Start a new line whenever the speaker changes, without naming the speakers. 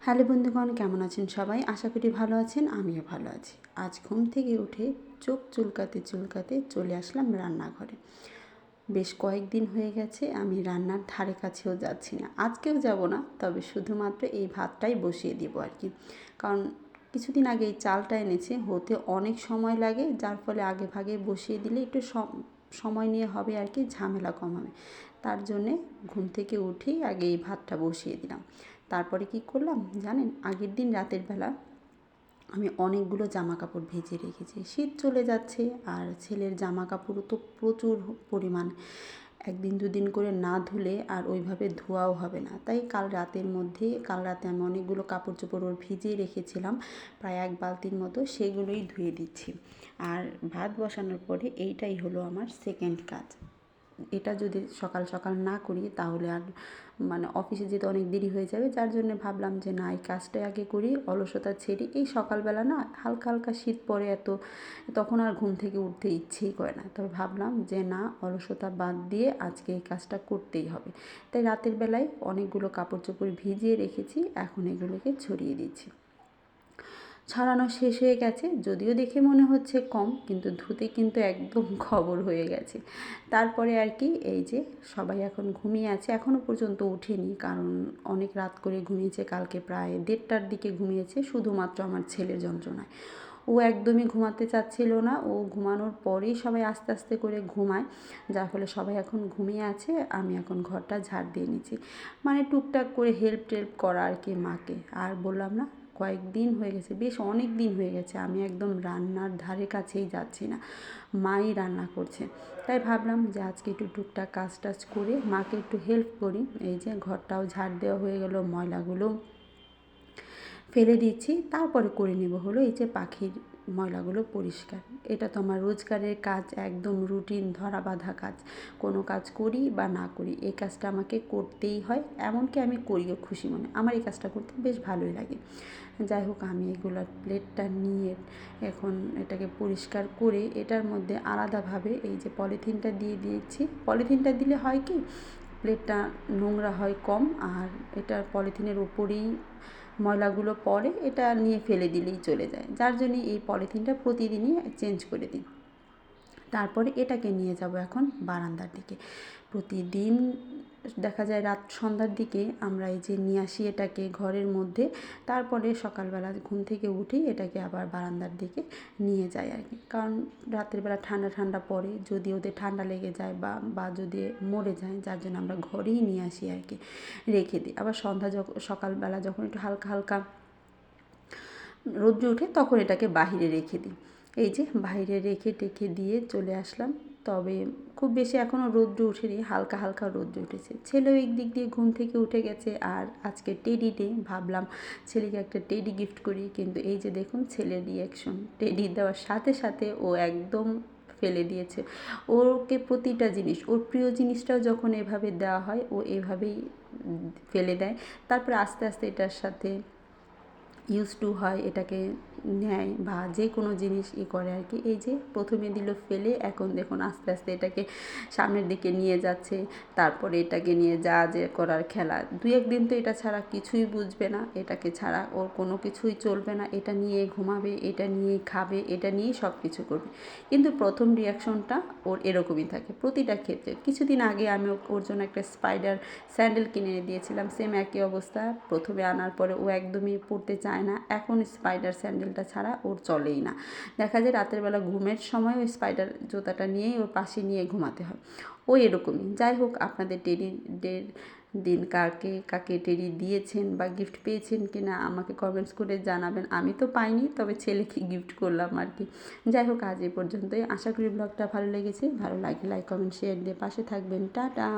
Hello বন্ধুগণ, কেমন আছেন সবাই? আশা করি ভালো আছেন, আমিও ভালো আছি। আজ ঘুম থেকে উঠে চোখ চুলকাতে চুলকাতে চলে আসলাম রান্নাঘরে। বেশ কয়েকদিন হয়ে গেছে আমি রান্নার ধারে কাছেও যাচ্ছি না। আজকেও যাব না, তবে শুধুমাত্র এই ভাতটাই বসিয়ে দেবো আর কি। কারণ কিছুদিন আগে এই চালটা এনেছে, হতে অনেক সময় লাগে, যার ফলে আগে ভাগে বসিয়ে দিলে একটু সময় নিয়ে হবে আর কি, ঝামেলা কম হবে। তার জন্যে ঘুম থেকে উঠেই আগে এই ভাতটা বসিয়ে দিলাম। তারপরে কি করলাম জানেন? আগের দিন রাতের বেলা আমি অনেকগুলো জামা কাপড় ভেজে রেখেছি। শীত চলে যাচ্ছে আর ছেলের জামা কাপড়ও তো প্রচুর পরিমাণ। একদিন দুদিন করে না ধুলে আর ওইভাবে ধোয়াও হবে না। তাই কাল রাতে আমি অনেকগুলো কাপড় চোপড় ওর ভিজিয়ে রেখেছিলাম, প্রায় 1 বালতির মতো, সেগুলোই ধুয়ে দিচ্ছি। আর ভাত বসানোর পরে এইটাই হলো আমার সেকেন্ড কাজ। এটা যদি সকাল সকাল না করি তাহলে আর অফিসে যেতে অনেক দেরি হয়ে যাবে, যার জন্য ভাবলাম যে না, এই কাজটাই আগে করি, অলসতা ছেড়ে। এই সকালবেলা না হালকা হালকা শীত পড়ে, তখন আর ঘুম থেকে উঠতে ইচ্ছেই করে না। তবে ভাবলাম যে না, অলসতা বাদ দিয়ে আজকে এই কাজটা করতেই হবে। তাই রাতের বেলায় অনেকগুলো কাপড় চোপড় ভিজিয়ে রেখেছি, এখন এগুলোকে ছড়িয়ে দিচ্ছি। ছড়ানো শেষ হয়ে গেছে, যদিও দেখে মনে হচ্ছে কম, কিন্তু ধুতে কিন্তু একদম খবর হয়ে গেছে। তারপরে আর কি, এই যে সবাই এখন ঘুমিয়ে আছে, এখনও পর্যন্ত উঠেনি, কারণ অনেক রাত করে ঘুমিয়েছে। কালকে প্রায় 1:30টার দিকে ঘুমিয়েছে, শুধুমাত্র আমার ছেলের যন্ত্রণায়। ও একদমই ঘুমাতে চাচ্ছিল না। ও ঘুমানোর পরেই সবাই আস্তে আস্তে করে ঘুমায়, যার ফলে সবাই এখন ঘুমিয়ে আছে। আমি এখন ঘরটা ঝাড় দিয়ে নিচ্ছি, টুকটাক করে হেল্প করা আর কি মাকে। আর বললাম না, কয়েকদিন হয়ে গেছে, বেশ অনেক দিন হয়ে গেছে আমি একদম রান্নার ধারে কাছেই যাচ্ছি না। মাই রান্না করছে, তাই ভাবলাম যে আজকে একটু টুকটাক কাজ টাজ করে মাকে একটু হেল্প করি। এই যে ঘরটাও ঝাড় দেওয়া হয়ে গেল, ময়লাগুলো ফেলে দিচ্ছি। তারপরে করে নেব হলো এই যে পাখির ময়লাগুলো পরিষ্কার। এটা তো আমার রোজগারের কাজ, একদম রুটিন ধরা বাঁধা কাজ। কোনো কাজ করি বা না করি, এই কাজটা আমাকে করতেই হয়। এমনকি আমি করিও খুশি মনে, আমার এই কাজটা করতে বেশ ভালোই লাগে। যাই হোক, আমি এগুলোর প্লেটটা নিয়ে এখন এটাকে পরিষ্কার করে এটার মধ্যে আলাদাভাবে এই যে পলিথিনটা দিয়ে দিয়েছি। পলিথিনটা দিলে হয় কি, প্লেটটা নোংরা হয় কম, আর এটা পলিথিনের ওপরেই ময়লাগুলো পড়ে, এটা নিয়ে ফেলে দিলেই চলে যায়, যার জন্য এই পলিথিনটা প্রতিদিনই চেঞ্জ করে দিই। তারপরে এটাকে নিয়ে যাব এখন বারান্দার দিকে। প্রতিদিন দেখা যায় রাত সন্ধ্যার দিকে আমরা এই যে নিয়ে আসি এটাকে ঘরের মধ্যে, তারপরে সকালবেলা ঘুম থেকে উঠেই এটাকে আবার বারান্দার দিকে নিয়ে যাই আর কি। কারণ রাতের বেলা ঠান্ডা ঠান্ডা পড়ে, যদি ওদের ঠান্ডা লেগে যায় বা যদি মরে যায়, যার জন্য আমরা ঘরেই নিয়ে আসি আর কি, রেখে দিই। আবার সকালবেলা যখন একটু হালকা হালকা রৌদ্র ওঠে, তখন এটাকে বাহিরে রেখে দিই। এই যে বাইরে রেখে টেখে দিয়ে চলে আসলাম। তবে খুব বেশি এখনও রৌদ্র ওঠেনি, হালকা হালকা রৌদ্র উঠেছে। ছেলেও এই দিক দিয়ে ঘুম থেকে উঠে গেছে। আর আজকে টেডি ডে, ভাবলাম ছেলেকে একটা টেডি গিফট করি, কিন্তু এই যে দেখুন ছেলের রিয়াকশন। টেডি দেওয়ার সাথে সাথে ও একদম ফেলে দিয়েছে। ওকে প্রতিটা জিনিস, ওর প্রিয় জিনিসটাও যখন এভাবে দেওয়া হয়, ও এভাবেই ফেলে দেয়। তারপরে আস্তে আস্তে এটার সাথে ইউজ টু হয়, এটাকে নেয় বা যে কোনো জিনিস করে আর কি। এই যে প্রথমে দিল ফেলে, এখন দেখুন আস্তে আস্তে এটাকে সামনের দিকে নিয়ে যাচ্ছে। তারপরে এটাকে নিয়ে যা যে করার খেলা, 2-1 দিন তো এটা ছাড়া কিছুই বুঝবে না, এটাকে ছাড়া ওর কোনো কিছুই চলবে না। এটা নিয়ে ঘুমাবে, এটা নিয়ে খাবে, এটা নিয়েই সব কিছু করবে। কিন্তু প্রথম রিয়াকশনটা ওর এরকমই থাকে প্রতিটা ক্ষেত্রে। কিছুদিন আগে আমি ওর জন্য একটা স্পাইডার স্যান্ডেল কিনে দিয়েছিলাম, সেম একই অবস্থা। প্রথমে আনার পরে ও একদমই পরতে চায় না, এখন স্পাইডার স্যান্ডেলটা ছাড়া ওর চলেই না। দেখা যায় রাতের বেলা ঘুমের সময় ওই স্পাইডার জুতাটা নিয়েই ওর পাশে নিয়ে ঘুমাতে হয়। ও এরকমই। যাই হোক, আপনাদের টেডি ডের দিন কাকে কাকে টেডি দিয়েছেন বা গিফট পেয়েছেন কি না আমাকে কমেন্টস করে জানাবেন। আমি তো পাইনি, তবে ছেলেকে গিফট করলাম আর কি। যাই হোক, আজ এই পর্যন্তই। আশা করি ব্লগটা ভালো লেগেছে। ভালো লাগলে লাইক কমেন্ট শেয়ার দিয়ে পাশে থাকবেন। টাটা।